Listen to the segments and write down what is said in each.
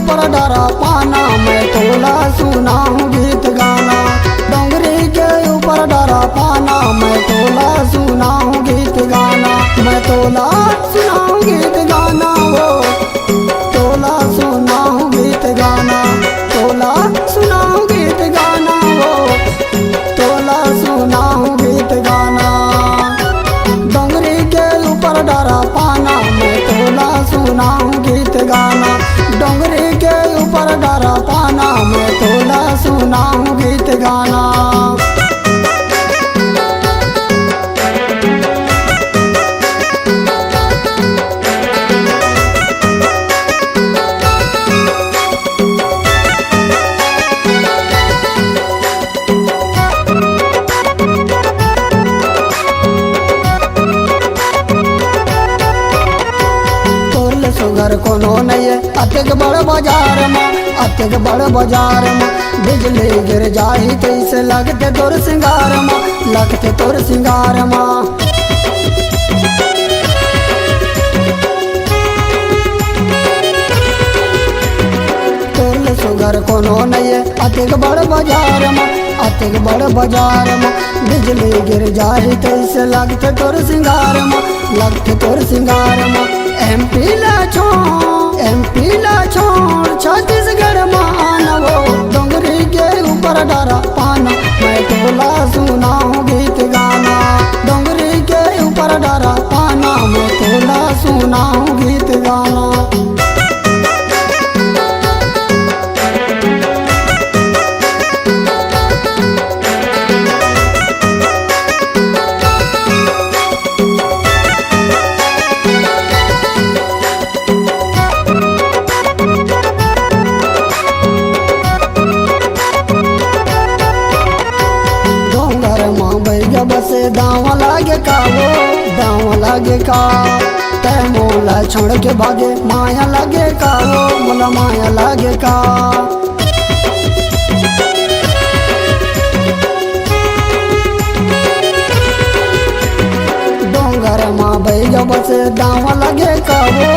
ऊपर डरा पाना, मैं तोला सुनाऊं गीत गाना। डोंगरी के ऊपर डरा पाना, मैं तोला सुनाऊं गीत गाना। मैं तोला सुनाऊं गीत गाना, वो तोला सुनाऊं गीत गाना। तोला सुनाऊं गीत गाना, वो तोला सुनाऊं गीत गाना। डोंगरी के ऊपर डरा पाना, मैं तोला सुनाऊं गीत गाना। डोंगरी के ऊपर डरा पाना, मैं तोला सुनाऊं गीत गाना। सुगर कोनो नहीं है अतेक बड़ बाजार में, अतेक बड़ बाजार में। बिजली गिर जाही तैसे लगते तोर सिंगार में, लगते तोर सिंगार में। तोर सुगर कोनो नहीं है अतेक बड़ बाजार में, अतेक बड़ बाजार में। बिजली गिर जाही तैसे लगते तोर सिंगार में, लगते तोर सिंगार में। एमपी ला छोड़ छत्तीसगढ़ मानवो, डोंगरी के ऊपर डरा पाना, मैं तोला सुनाऊं गीत गाना। डोंगरी के ऊपर डरा पाना, मैं तोला सुनाऊं गीत गाना। बसे दाव लागे का, वो दाव लागे का। तै मोला छोड़ के भागे माया लागे का, वो मोला माया लागे का। डोंगर माँ बैगा बसे दाव लागे का, वो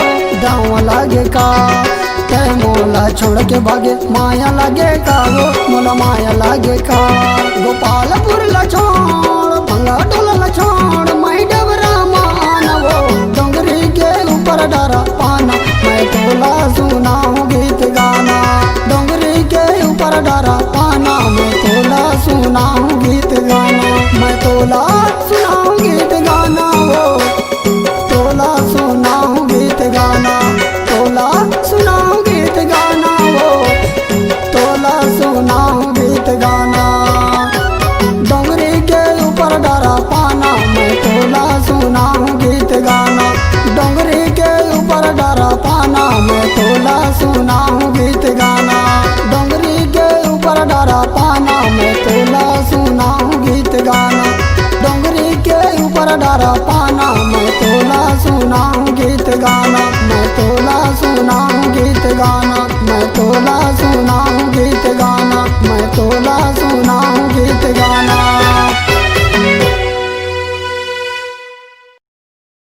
दाव लागे का। तै मोला छोड़ के भागे माया लागे का, वो मोला माया लागे का। गोपालपुर ला छोड़ भंगा टोला ला छोड़, मैं डबरा मानवो, डोंगरी के ऊपर डरा पाना, मैं तोला सुनाऊं गीत गाना। डोंगरी के ऊपर डरा पाना, मैं तोला सुनाऊं गीत गाना। मैं तोला सुनाऊं गीत गाना, वो तोला सुनाऊं गीत गाना। तोला सुनाऊं गीत गाना, वो तोला सुनाऊं गीत गाना। डोंगरी के ऊपर डरा पाना, मैं तोला सुनाऊं गीत गाना। डोंगरी के ऊपर डरा पाना, मैं तोला सुनाऊं गीत गाना। डोंगरी के ऊपर डरा पाना, मैं तोला सुनाऊं गीत गाना। डोंगरी के ऊपर डरा पाना, मैं तोला सुनाऊं गीत गाना। मैं तोला सुनाऊं गीत गाना, मैं तोला सुनाऊं गीत गाना। मैं तोला